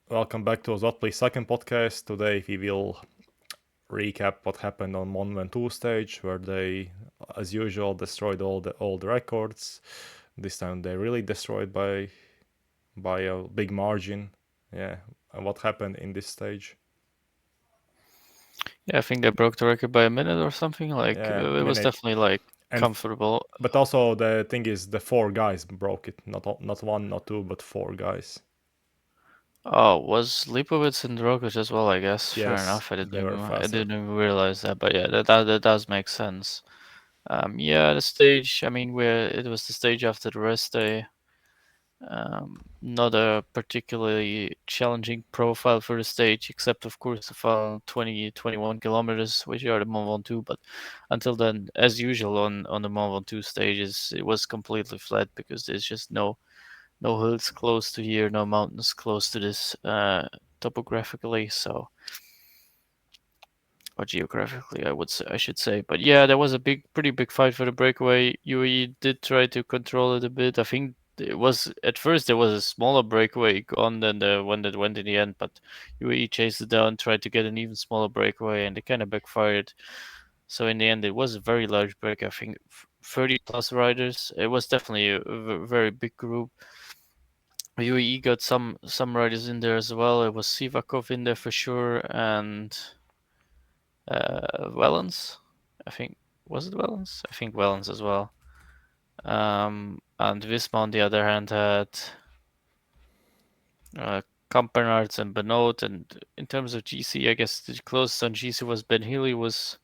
Welcome back to Zotpli second podcast. Today we will recap what happened on Mont Ventoux stage, where they, as usual, destroyed all the records. This time they really destroyed by a big margin. Yeah, and what happened in this stage? Yeah, I think they broke the record by a minute or something. Yeah, It was minute. definitely like And comfortable. but also the thing is, the four guys broke it. Not one, not two, but four guys. Oh, was Leibowitz and Roglic as well? I guess. Fair Yes, enough. I didn't they were even I faster. didn't even realize that. But yeah, that does make sense. Yeah, the stage. I mean, where it was the stage after the rest day. Not a particularly challenging profile for the stage, except of course the final 21 kilometers, which are the Mont Ventoux. But until then, as usual on the Mont Ventoux stages, it was completely flat because there's just no hills close to here, no mountains close to this topographically. So, or geographically, I should say. But yeah, there was a pretty big fight for the breakaway. UAE did try to control it a bit. I think it was at first there was a smaller breakaway gone than the one that went in the end, but UAE chased it down, tried to get an even smaller breakaway, and it kind of backfired. So in the end, it was a very large break. I think 30 plus riders. It was definitely a very big group. UAE got some riders in there as well. It was Sivakov in there for sure, and Wellens. I think was it Wellens? I think Wellens as well. And Visma on the other hand had Kampenarts and Benoit. And in terms of GC, I guess the closest on GC was Ben Healy, was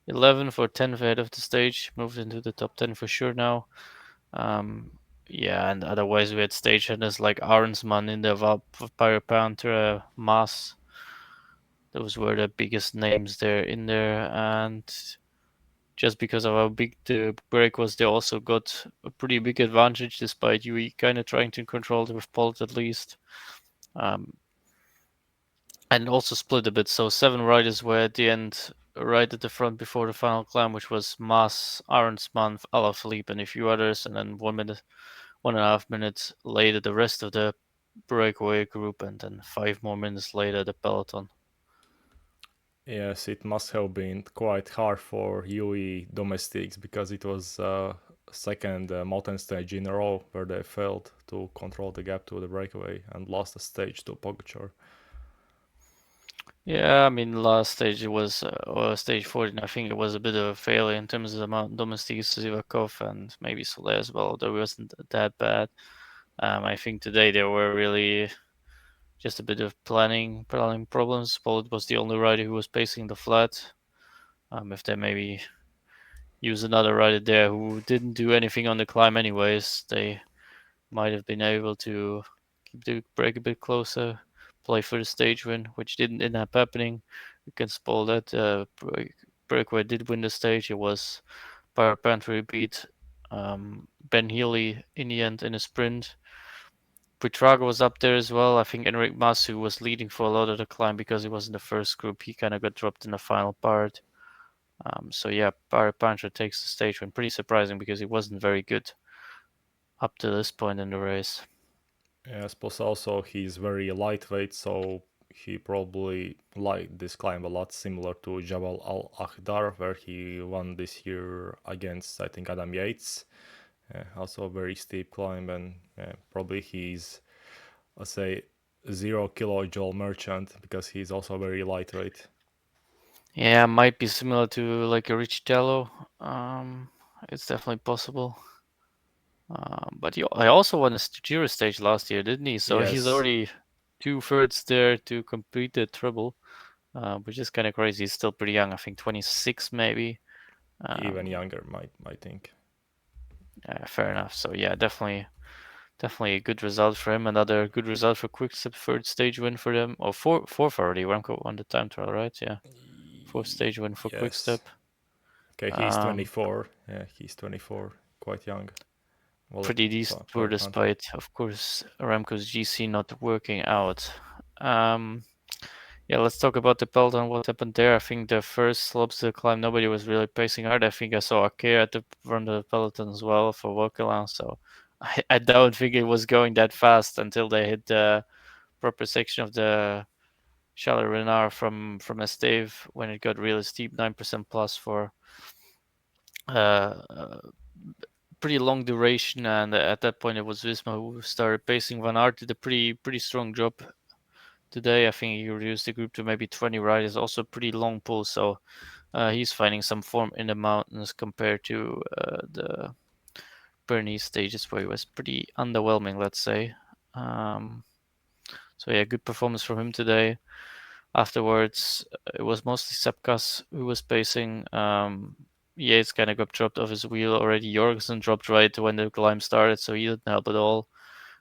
11th or 10th ahead of the stage, moved into the top 10 for sure now. Um, yeah, and otherwise we had stage headers like Arnsman in the Vampire Panther, Maas. Those were the biggest names there in there, and just because of how big the break was, they also got a pretty big advantage despite UE kind of trying to control it with Polt at least. Um, and also split a bit. So 7 riders were at the end, right at the front before the final climb, which was Mas, Arnsman, Alaphilippe, and a few others. And then 1 minute, 1.5 minutes later, the rest of the breakaway group, and then 5 more minutes later, the peloton. Yes, it must have been quite hard for UE domestics because it was second mountain stage in a row where they failed to control the gap to the breakaway and lost the stage to Pogačar. Yeah, I mean, last stage it was, or stage 14, I think it was a bit of a failure in terms of the amount domestics, Zivakov and maybe Soler as well, although it wasn't that bad. I think today there were really just a bit of planning problems. Poland was the only rider who was pacing the flat. If they maybe use another rider there who didn't do anything on the climb anyways, they might have been able to keep the break a bit closer, play for the stage win, which didn't end up happening. You can spoil that. Breakaway did win the stage. It was Power Panther beat Ben Healy in the end in a sprint. Buitrago was up there as well. I think Enric Masu was leading for a lot of the climb because he was in the first group. He kind of got dropped in the final part. So yeah, Power Panther takes the stage win. Pretty surprising because he wasn't very good up to this point in the race. I suppose also he's very lightweight, so he probably liked this climb a lot, similar to Jabal Al Akhdar, where he won this year against, I think, Adam Yates. Also a very steep climb, and probably he's, let's say, 0 kilojoule merchant because he's also very lightweight. Yeah, might be similar to like a Rich Tello. It's definitely possible. I also won a Giro stage last year, didn't he? So he's Yes, already 2/3 there to complete the treble, which is kind of crazy. He's still pretty young. I think 26 maybe. even Um, younger, might think. Fair enough. So yeah, definitely a good result for him. Another good result for Quickstep, third stage win for them. Or fourth already. Remco won the time trial, right? Yeah, fourth stage win for Yes. Quickstep. Okay, he's Um, 24. Yeah, he's 24, quite young. Well, Pretty decent tour Power Panther. despite, of course, Aramco's GC not working out. Um, yeah, let's talk about the peloton. What happened there? I think the first slopes to the climb, nobody was really pacing hard. I think I saw Akea at the front of the peloton as well for Wokelan. So I don't think it was going that fast until they hit the proper section of the Chalet Renard from Esteve when it got really steep, 9% plus for uh, pretty long duration, and at that point it was Visma who started pacing. Van Aert did a pretty strong job today. I think he reduced the group to maybe 20 riders, also pretty long pull, so he's finding some form in the mountains compared to the Pyrenees stages where he was pretty underwhelming, let's say. So yeah, good performance from him today. Afterwards, it was mostly Sepkas who was pacing. Yates kind of got dropped off his wheel already. Jorgensen dropped right when the climb started, so he didn't help at all.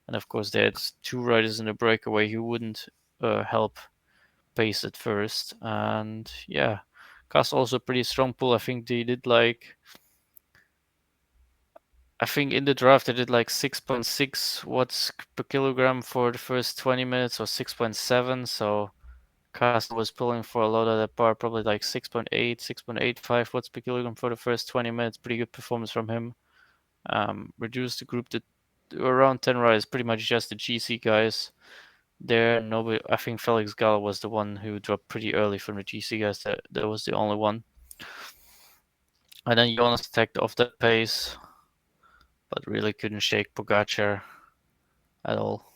And of course, they had two riders in the breakaway who wouldn't help pace at first. And yeah, Kass also pretty strong pull. I think they did like, I think in the draft they did like 6.6 watts per kilogram for the first 20 minutes or 6.7. So Kass was pulling for a lot of that part, probably like 6.8, 6.85 watts per kilogram for the first 20 minutes. Pretty good performance from him. Reduced the group to around 10 riders, pretty much just the GC guys. There, nobody. I think Felix Gall was the one who dropped pretty early from the GC guys. That was the only one. And then Jonas attacked off that pace, but really couldn't shake Pogačar at all.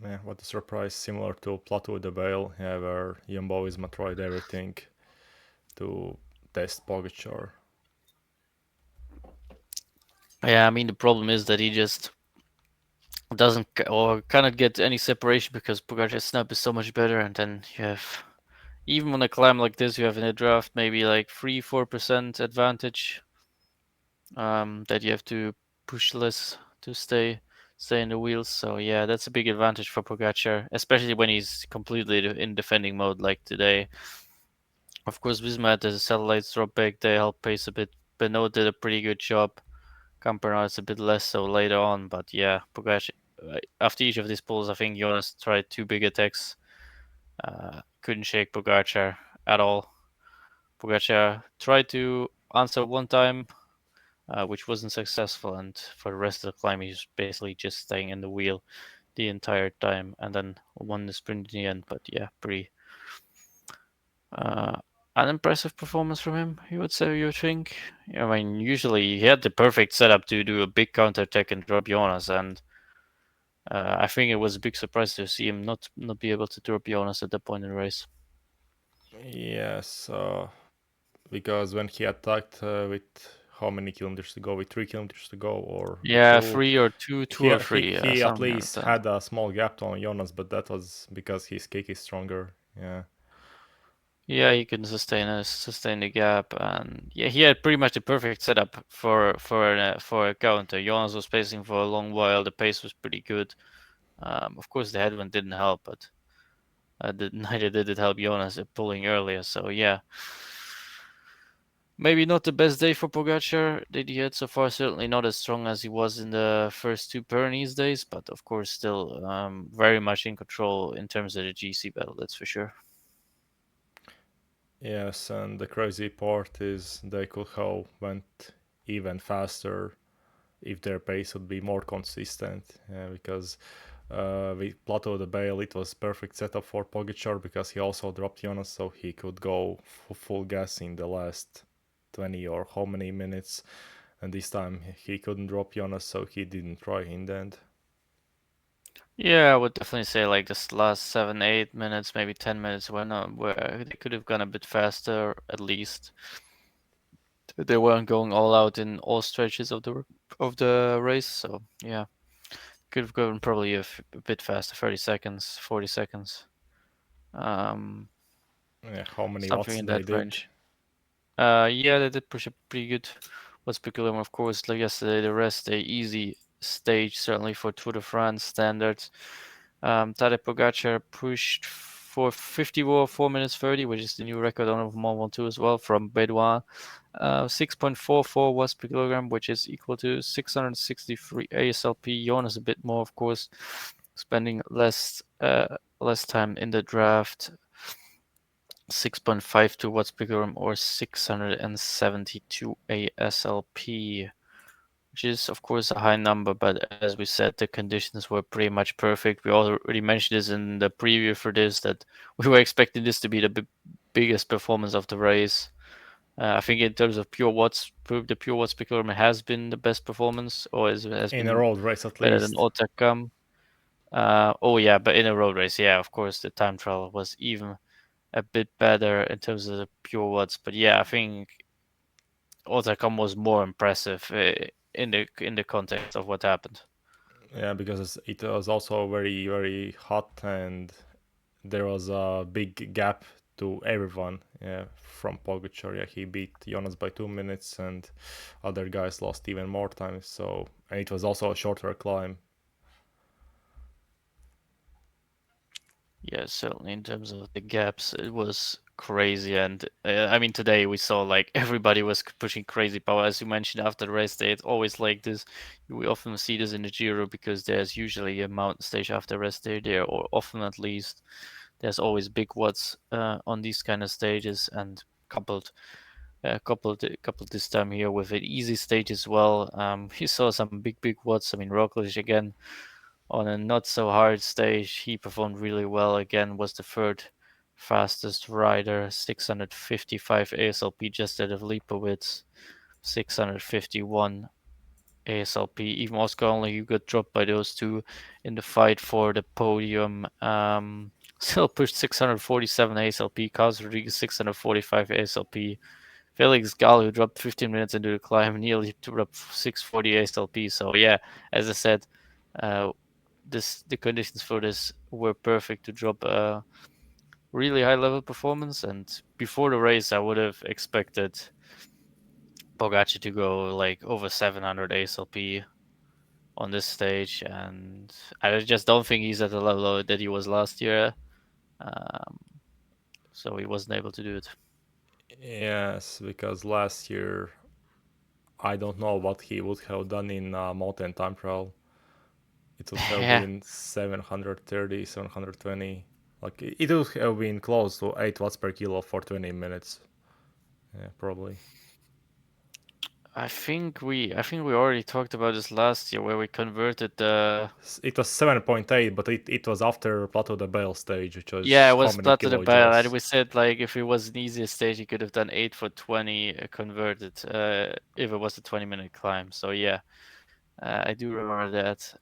Yeah, what a surprise, similar to Plateau de Bale, yeah, where Jumbo-Visma tried everything to test Pogačar. Yeah, I mean the problem is that he just doesn't or cannot get any separation because Pogačar's snap is so much better, and then you have even on a climb like this, you have in a draft maybe like 3-4% advantage that you have to push less to stay in the wheels. So yeah, that's a big advantage for Pogačar, especially when he's completely in defending mode like today. Of course, Visma had the satellites drop back, they help pace a bit. Benoit did a pretty good job. Campernout's a bit less so later on, but yeah, Pogačar. After each of these pulls, I think Jonas tried two big attacks. Couldn't shake Pogačar at all. Pogačar tried to answer one time, which wasn't successful, and for the rest of the climb, he's basically just staying in the wheel the entire time, and then won the sprint in the end. But yeah, pretty unimpressive performance from him, you would say, you think? I mean, usually he had the perfect setup to do a big counter attack and drop Jonas, and I think it was a big surprise to see him not be able to drop Jonas at that point in the race. Yes, because when he attacked with how many kilometers to go, with 3 kilometers to go or Yeah, two, 3 or 2, 2 or 3, he at something like least that. had a small gap on Jonas, but that was because his kick is stronger. Yeah. Yeah, he can sustain the gap, and yeah, he had pretty much the perfect setup for a counter. Jonas was pacing for a long while. The pace was pretty good. Of course, the headwind didn't help, but neither did it help Jonas pulling earlier. So yeah, maybe not the best day for Pogačar that he had so far. Certainly not as strong as he was in the first two Pyrenees days, but of course still very much in control in terms of the GC battle. That's for sure. Yes, and the crazy part is they could have went even faster if their pace would be more consistent. Because with Plateau de Bale, it was perfect setup for Pogačar because he also dropped Jonas, so he could go full gas in the last 20 or how many minutes. And this time he couldn't drop Jonas, so he didn't try in the end. Yeah, I would definitely say like this last 7-8 minutes, maybe 10 minutes, where they could have gone a bit faster at least. They weren't going all out in all stretches of the race, so yeah, could have gone probably a bit faster, 30 seconds, 40 seconds, um, Yeah, how many something watts in they that did? range. Yeah, they did push a pretty good. What's peculiar, of course, like yesterday, the rest a easy stage certainly for Tour de France standards. Tadej Pogačar pushed for 54 minutes 30, which is the new record on Mont Ventoux as well from Bedouin. 6.44 watts per kilogram, which is equal to 663 ASLP. Jonas a bit more, of course, spending less time in the draft. 6.52 watts per kilogram or 672 ASLP. which is of course a high number. But as we said, the conditions were pretty much perfect. We already mentioned this in the preview for this, that we were expecting this to be the biggest performance of the race. I think in terms of pure watts, the pure watts per kilometer has been the best performance, or has In a been road race at better than least. Otakam. Oh yeah, but in a road race, yeah, of course, the time trial was even a bit better in terms of the pure watts. But yeah, I think Otakam was more impressive in the context of what happened. Yeah, because it was also very, very hot and there was a big gap to everyone. Yeah, from Pogačar, yeah, he beat Jonas by 2 minutes, and other guys lost even more time. So, and it was also a shorter climb. Yeah, certainly in terms of the gaps, it was crazy. And I mean, today we saw like everybody was pushing crazy power. As you mentioned after the race day, it's always like this. We often see this in the Giro because there's usually a mountain stage after rest day there, or often at least there's always big watts on these kind of stages, and coupled this time here with an easy stage as well. You saw some big watts. I mean, Roglic again on a not so hard stage. He performed really well again, was the third fastest rider, 655 ASLP just out of Lipowitz, 651 ASLP. Even Oscar only you got dropped by those two in the fight for the podium. Still pushed 647 ASLP. Carlos Rodriguez 645 ASLP. Felix Gall, who dropped 15 minutes into the climb, nearly dropped 640 ASLP. So yeah, as I said, uh, the conditions for this were perfect to drop a really high level performance. And before the race, I would have expected Pogačar to go like over 700 ASLP on this stage, and I just don't think he's at the level that he was last year. Um, so he wasn't able to do it. Yes, because last year I don't know what he would have done in mountain time trial. It would have Yeah, been 730, 720. Like it would have been close to 8 watts per kilo for 20 minutes. Yeah, probably. I think we already talked about this last year where we converted the. It was 7.8, but it was after Plateau de Bale stage, which Yeah, it was how was many Plateau de Bale, and kilojoules? we said like if it was an easier stage, he could have done 8 for 20 converted if it was a 20-minute climb. So yeah, I do remember that.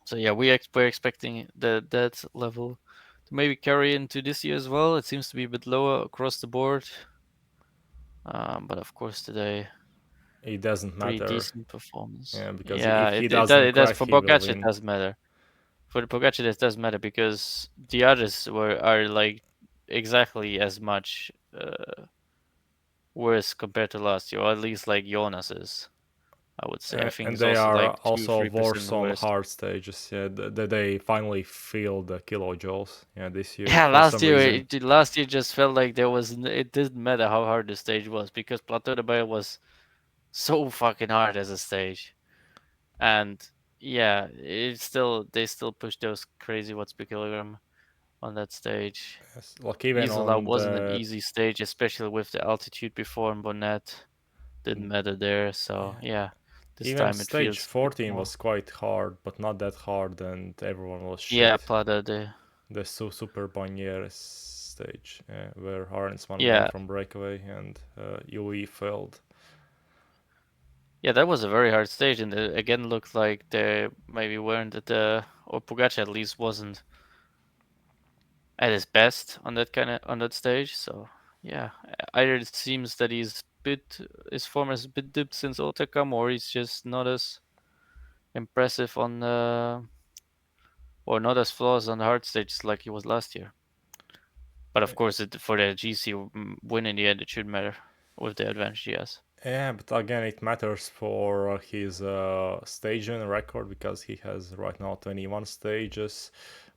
So yeah, we're expecting that level to maybe carry into this year as well. It seems to be a bit lower across the board, but of course today It doesn't pretty matter. decent performance. Yeah, because Yeah, if he it doesn't it does crack, for he will Pogačar. It win. does matter. For the Pogacar, it does matter because the others are like exactly as much worse compared to last year, or at least like Jonas is. I would say. I think And it's they also are like two, also 3% worse on worse. hard stages. Yeah, they finally feel the kilojoules. Yeah, this year Yeah, for some reason. last year just felt like it didn't matter how hard the stage was because Plateau de Bayo was so fucking hard as a stage, and yeah, they still push those crazy watts per kilogram on that stage. Yes, like even Isola on wasn't an the easy stage, especially with the altitude before in Bonnet. Didn't matter there, so yeah, yeah, this even time it stage feels a bit 14 more. was quite hard, but not that hard, and everyone was Yeah, shit. Plata de. The Super Banyeres stage, where Arnsman went Yeah, from breakaway and UE failed. yeah, that was a very hard stage, and it again looked like they maybe weren't at the, or Pogacar at least wasn't at his best on on that stage. So yeah, either it seems that his form has a bit dipped since Otakam, or he's just not as impressive on or not as flawless on the hard stages like he was last year. But of course, for the GC win in the end, it should matter with the advantage he has. Yeah, but again, it matters for his staging record because he has right now 21 stages.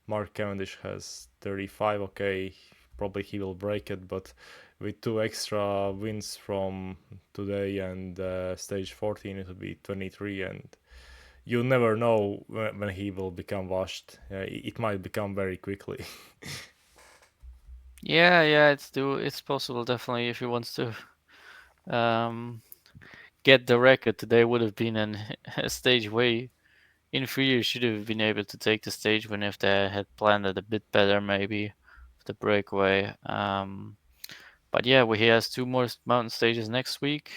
Mark Cavendish has 35. Okay, probably he will break it, but with two extra wins from today and stage 14, it will be 23. And you never know when he will become washed. It might become very quickly. Yeah, it's possible definitely if he wants to um, get the record, today would have been a stage way inferior. Should have been able to take the stage win if they had planned it a bit better, maybe the breakaway. But yeah, he has two more mountain stages next week.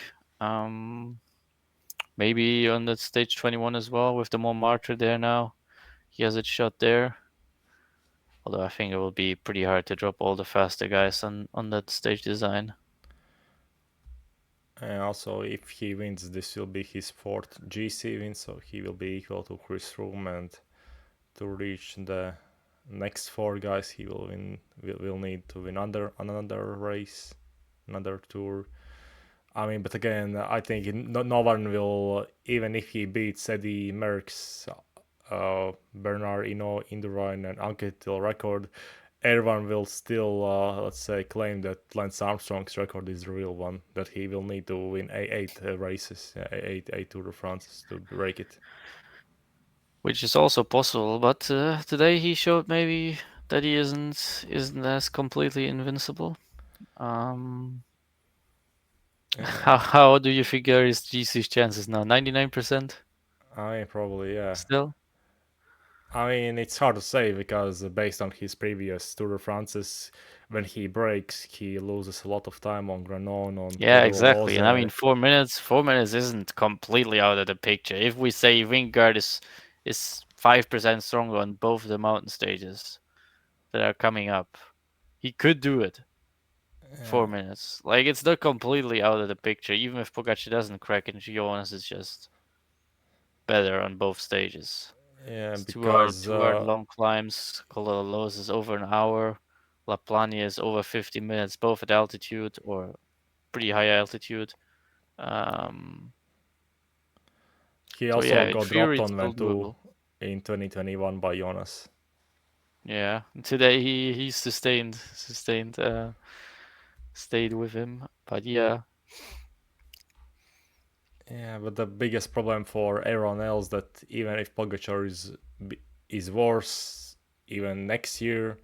Maybe on that stage 21 as well with the Montmartre there now. He has it shot there. Although I think it will be pretty hard to drop all the faster guys on that stage design. And also, if he wins, this will be his fourth GC win, so he will be equal to Chris Froome. And to reach the next four guys, he will need to win another race, another tour. I mean, but again, I think no one will, even if he beats Eddie Merckx, Bernard Hinault, Indurain, and Anquetil record, everyone will still, let's say, claim that Lance Armstrong's record is the real one, that he will need to win eight races, eight Tour de France to break it. Which is also possible, but today he showed maybe that he isn't as completely invincible. How do you figure his GC's chances now? 99% I mean, probably, yeah. still? I mean, it's hard to say because based on his previous Tour de France's, when he breaks, he loses a lot of time on Granon, on Yeah, Col de exactly. And I mean, Loze. 4 minutes isn't completely out of the picture. If we say Vingegaard is 5% stronger on both the mountain stages that are coming up, he could do it. 4 minutes. Like, it's not completely out of the picture. Even if Pogačar doesn't crack and Jonas is just better on both stages. Yeah, It's because 2 hour long climbs. Col de Loze is over an hour. La Plagne is over 50 minutes, both at altitude or pretty high altitude. Um, he so yeah, also in got dropped theory, it's on still Ventoux doable. in 2021 by Jonas. Yeah, today he stayed with him, but yeah, Yeah, but the biggest problem for everyone else that even if Pogačar is worse, even next year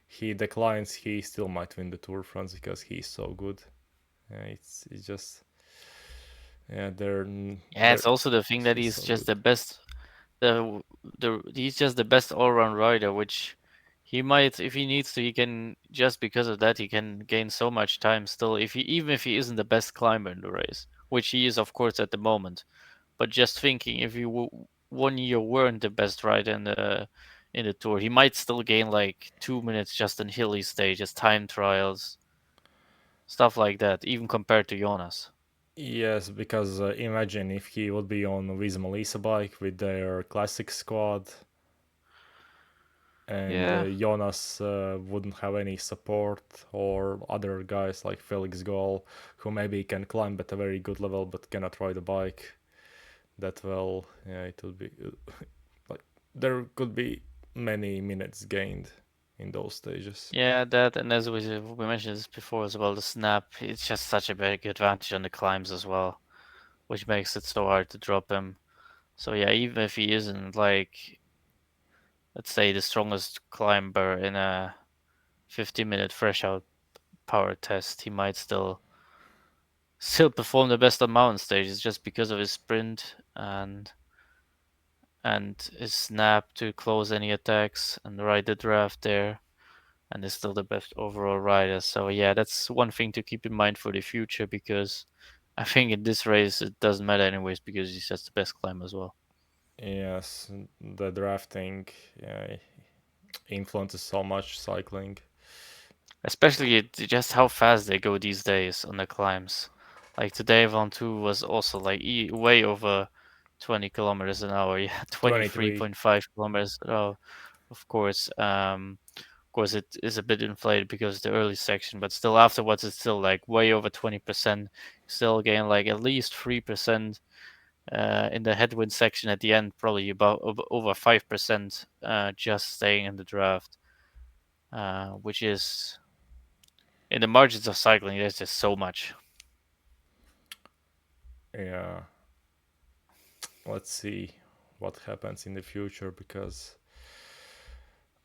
he declines, he still might win the Tour de France because he's so good. Yeah, it's just yeah yeah. It's also the thing that he's he's so just good. the best. He's just the best all-round rider, which he might, if he needs to, he can just because of that he can gain so much time still. If he even if he isn't the best climber in the race, which he is of course at the moment, but just thinking if you 1 year weren't the best rider in the tour, he might still gain like 2 minutes just in hilly stages, time trials, stuff like that, even compared to Jonas. Yes, because imagine if he would be on Visma Lisa bike with their classic squad, and Yeah, Jonas wouldn't have any support, or other guys like Felix Gall, who maybe can climb at a very good level but cannot ride a bike that well. Yeah, it would be like there could be many minutes gained in those stages. yeah, that and as we mentioned this before as well, the snap, it's just such a big advantage on the climbs as well, which makes it so hard to drop him. So yeah, even if he isn't like, let's say, the strongest climber in a 50-minute fresh out power test, he might still perform the best on mountain stages just because of his sprint and his snap to close any attacks and ride the draft there, and is still the best overall rider. So yeah, that's one thing to keep in mind for the future because I think in this race it doesn't matter anyways because he's just the best climber as well. Yes, the drafting influences so much cycling. Especially just how fast they go these days on the climbs. Like today, Ventoux was also like way over 20 kilometers an hour. Yeah, 23. 23.5 kilometers. Oh, of course, it is a bit inflated because the early section, but still afterwards, it's still like way over 20%. Still gain like at least 3% in the headwind section at the end, probably about over 5% just staying in the draft, which is in the margins of cycling, there's just so much. Yeah, let's see what happens in the future because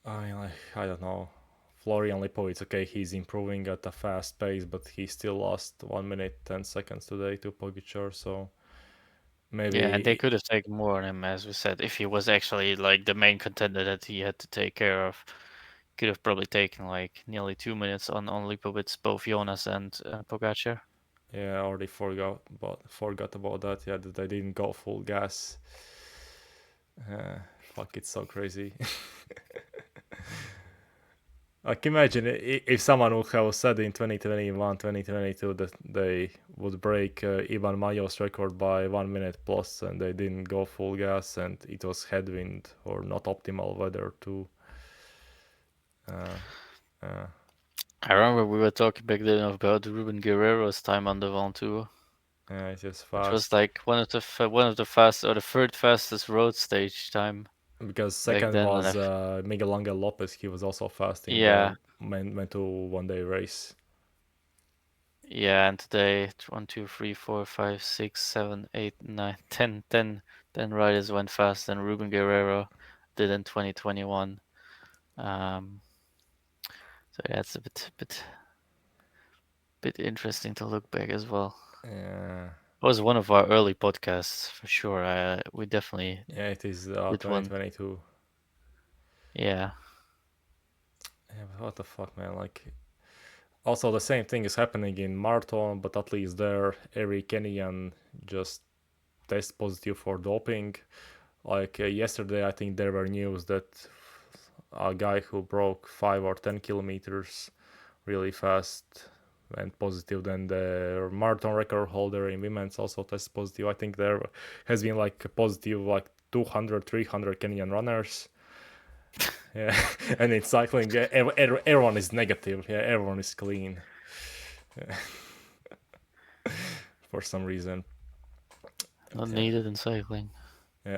I don't know. Florian Lipovic, okay, he's improving at a fast pace, but he still lost 1 minute 10 seconds today to Pogačar. So Yeah, and they Maybe, could have taken more on him, as we said, if he was actually like the main contender that he had to take care of. Could have probably taken like nearly 2 minutes on Lipowitz, both Jonas and Pogačar. yeah, I already forgot about that. Yeah, that they didn't go full gas. Fuck, it's so crazy. Like imagine if someone would have said in 2021, 2022 that they would break Iban Mayo's record by 1 minute plus, and they didn't go full gas, and it was headwind or not optimal weather too. Uh, uh, I remember we were talking back then about Ruben Guerrero's time on the Ventoux, it's just which was fast like one of the fast or the third fastest road stage time because back second then. was Miguel Angel Lopez. He was also fast in the Yeah, Ventoux 1 day race. yeah, and today 1, 2, 3, 4, 5, 6, 7, 8, 9, 10, 10 riders went faster than Ruben Guerrero did in 2021. So yeah, it's a bit interesting to look back as well. Yeah, It was one of our early podcasts for sure. We definitely yeah, it is did one. 2022. Yeah, Yeah, but what the fuck, man? Like, also the same thing is happening in marathon, but at least there, every Kenyan just test positive for doping. Like yesterday, I think there were news that a guy who broke 5 or 10 kilometers really fast went positive. Then the marathon record holder in women's also tested positive. I think there has been like a positive like 200, 300 Kenyan runners. Yeah, and in cycling, yeah, everyone is negative. Yeah, everyone is clean. Yeah. For some reason. not Yeah. needed in cycling.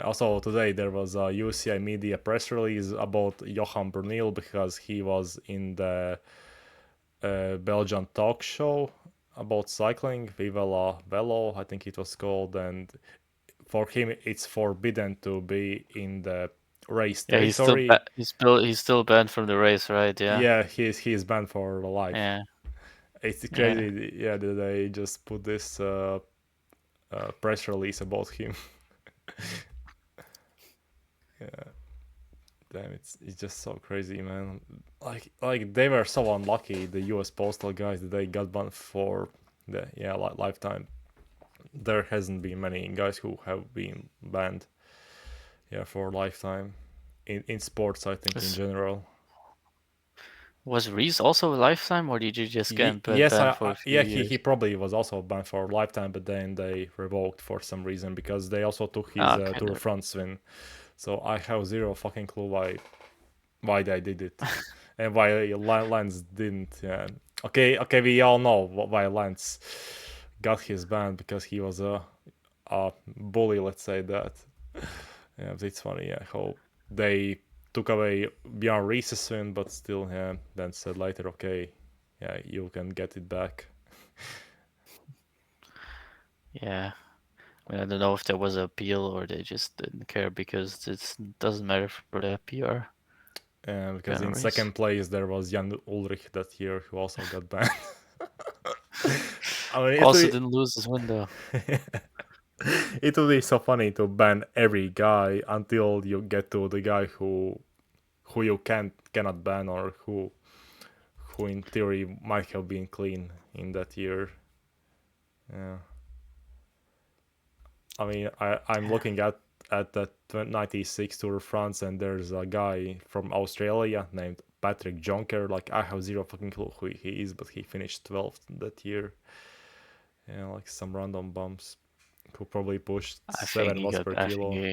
Also today there was a UCI media press release about Johan Brunel because he was in the Belgian talk show about cycling, Viva la Velo, I think it was called, and for him it's forbidden to be in the race Yeah, territory. he's still banned from the race, right? Yeah, Yeah, he's banned for life. yeah, It's yeah. crazy, yeah, that they just put this press release about him. Yeah, damn, it's just so crazy, man. Like they were so unlucky, the U.S. postal guys, that they got banned for the lifetime. There hasn't been many guys who have been banned, yeah, for lifetime in sports. I think in Was general. was Reese also a lifetime, or did you just get Yes, banned for a few yeah, he years? probably was also banned for lifetime, but then they revoked for some reason because they also took his Ah, okay. Tour de France win. So I have zero fucking clue why they did it, and why Lance didn't. Yeah. Okay, we all know why Lance got his ban because he was a bully. Let's say that. Yeah, but it's funny. Yeah, how they took away Bjorn Reese's win, but still, yeah, then said later, okay, yeah, you can get it back. Yeah. I mean, I don't know if there was an appeal or they just didn't care because it doesn't matter for the PR. Because Ban in race. second place there was Jan Ulrich that year who also got banned. I mean, Also didn't lose his window. it would be so funny to ban every guy until you get to the guy who you cannot ban or who in theory might have been clean in that year. Yeah. I mean, I'm Yeah. looking at that 96 Tour de France, and there's a guy from Australia named Patrick Jonker. Like, I have zero fucking clue who he is, but he finished 12th that year. Yeah, like some random bumps who probably pushed I think 7 he watts got. per kilo.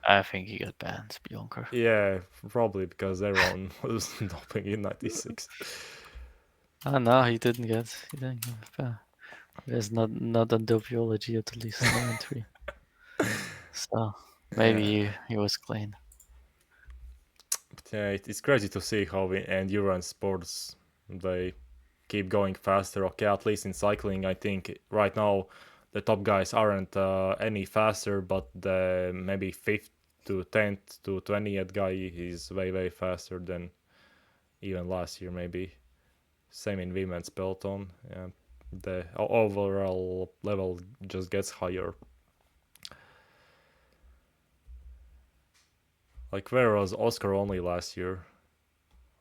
I think he got banned, Bjonker. Yeah, probably because everyone was doping in 96. Ah, no, he didn't get. He didn't get banned. There's not on dopiology at least no entry. So maybe Yeah, he was clean. but yeah, it's crazy to see how in endurance sports they keep going faster. Okay, at least in cycling, I think right now the top guys aren't any faster, but the maybe fifth to 10th to 20th guy is way faster than even last year maybe. Same in women's peloton. Yeah, the overall level just gets higher. Like, where was Oscar only last year?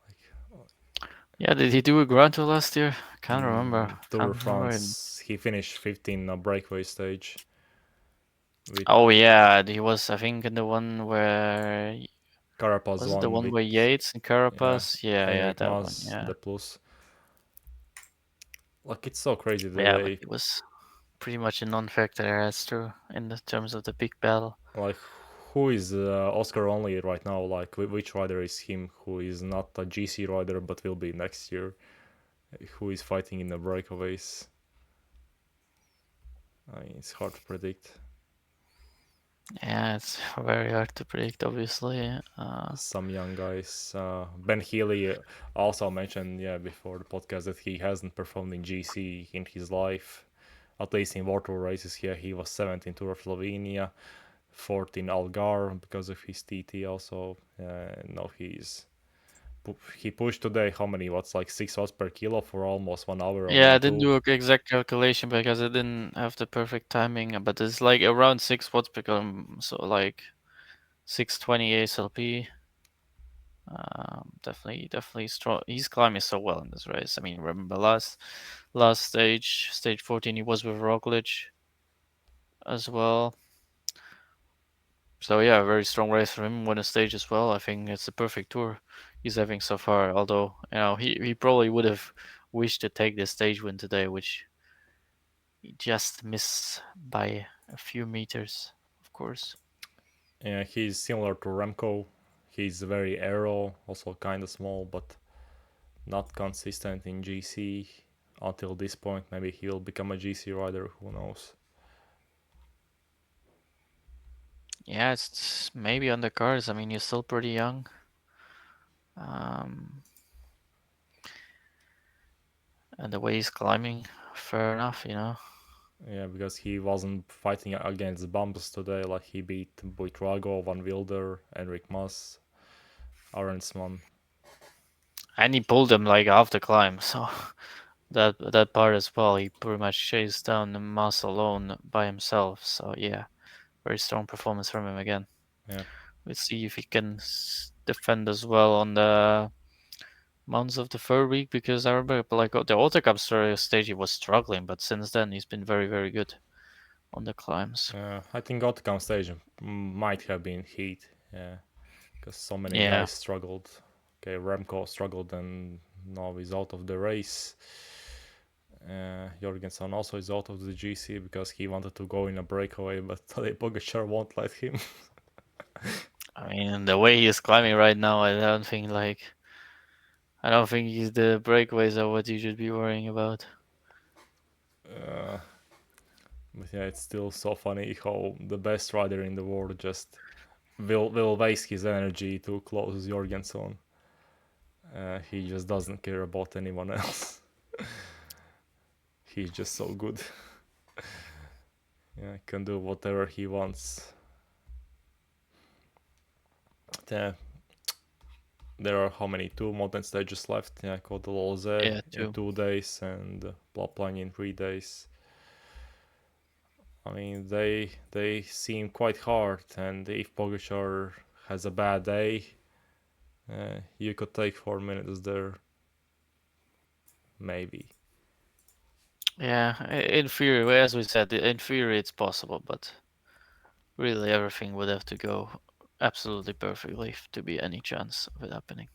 Like, Yeah, did he do a Grand Tour last year? Can't remember. Tour de Can't remember. France, he finished 15th in a breakaway stage. With Oh yeah, he was. I think in the one where Carapaz was it the won one with, where Yates and yeah, Carapaz? Yeah, yeah, Enric that one. Mas, Yeah, the plus. Like, it's so crazy that yeah, but it was pretty much a non-factor. That's true in the terms of the big battle. like, who is Oscar only right now? Like, which rider is him who is not a GC rider but will be next year? Who is fighting in the breakaways? I mean, it's hard to predict. Yeah, it's very hard to predict, obviously. Some young guys. Ben Healy also mentioned, yeah, before the podcast that he hasn't performed in GC in his life, at least in World Tour races. Yeah, he was 7th in Tour of Slovenia, 4th in Algar because of his TT. Also, no, he pushed today. How many watts? Like 6 watts per kilo for almost 1 hour on Yeah, I didn't Ventoux. do an exact calculation because I didn't have the perfect timing, but it's like around 6 watts per kilometer, so like 620 ASLP. Definitely strong. He's climbing so well in this race. I mean, remember last stage 14, he was with Roglic as well. So yeah, very strong race for him. Won a stage as well. I think it's the perfect tour he's having so far. Although he probably would have wished to take the stage win today, which he just missed by a few meters, of course. Yeah, he's similar to Remco. He's very aero, also kind of small, but not consistent in GC until this point. Maybe he will become a GC rider. Who knows? Yeah, it's maybe on the cards. I mean, he's still pretty young. Um, and the way he's climbing, fair enough. Yeah, because he wasn't fighting against bumps today. Like, he beat Buitrago, Van Wilder, Enric Mas, Arensman. And he pulled him like off the climb, so that part as well. He pretty much chased down the mass alone by himself. So yeah, very strong performance from him again. Yeah, Let's see if he can defend as well on the mounts of the third week, because I remember like the Auto Cup stage he was struggling, but since then he's been very very good on the climbs. I think outcome stage might have been heat. Yeah, because so many Yeah, guys struggled. Okay, Remco struggled and now he's out of the race. Jorgensen also is out of the GC because he wanted to go in a breakaway, but Tadej Pogačar won't let him. I mean the way he's climbing right now, I don't think the breakaways are what you should be worrying about. uh, but yeah, it's still so funny how the best rider in the world just will waste his energy to close Jorgensen. He just doesn't care about anyone else. He's just so good. Yeah, can do whatever he wants. Yeah, there are how many? Two mountain stages left. Yeah, Côte de l'Olzé Yeah, in too. 2 days and La Plagne in 3 days. I mean, they seem quite hard, and if Pogačar has a bad day, you could take 4 minutes there, maybe. Yeah, in theory, as we said, in theory it's possible, but really everything would have to go absolutely perfectly to be any chance of it happening.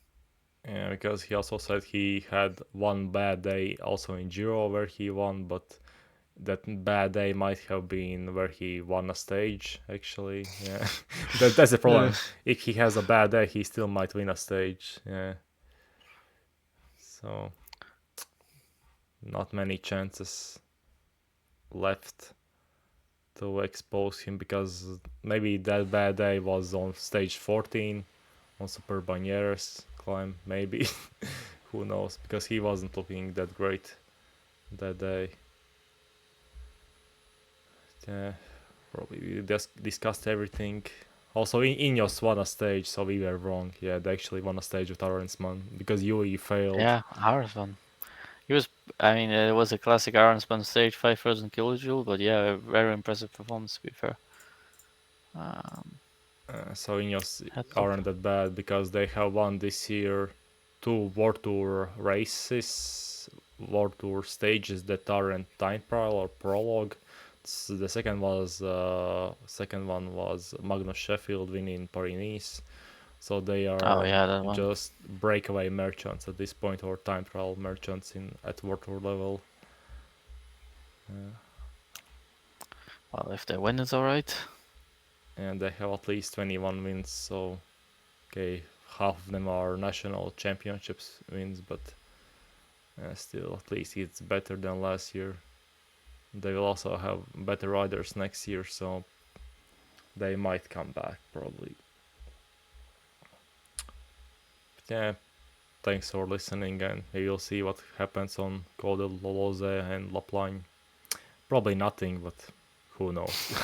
Yeah, because he also said he had one bad day also in Giro where he won, but that bad day might have been where he won a stage. Actually, yeah, that's the problem. If he has a bad day, he still might win a stage. Yeah, so not many chances left to expose him because maybe that bad day was on stage 14 on Super Banieres climb. Maybe who knows, because he wasn't looking that great that day. Yeah, probably we just discussed everything. Also, Ineos won a stage, so we were wrong. Yeah, they actually won a stage with Arensman because Yui failed. Yeah, Aronsman. He was, I mean, it was a classic Aronsman stage, 5,000 kilojoule, but yeah, a very impressive performance to be fair. Um, So Ineos Heads up. aren't that bad because they have won this year 2 World Tour races, World Tour stages that aren't time trial or prologue. The second one was Magnus Sheffield winning Paris-Nice. So they Oh are yeah, that one. just breakaway merchants at this point, or time trial merchants at World Tour level. Well, if they win, it's all right. And they have at least 21 wins. So okay, half of them are national championships wins, but still, at least it's better than last year. They will also have better riders next year, so they might come back probably. But yeah, thanks for listening, and we will see what happens on Col de Loloze and La Plagne. Probably nothing, but who knows.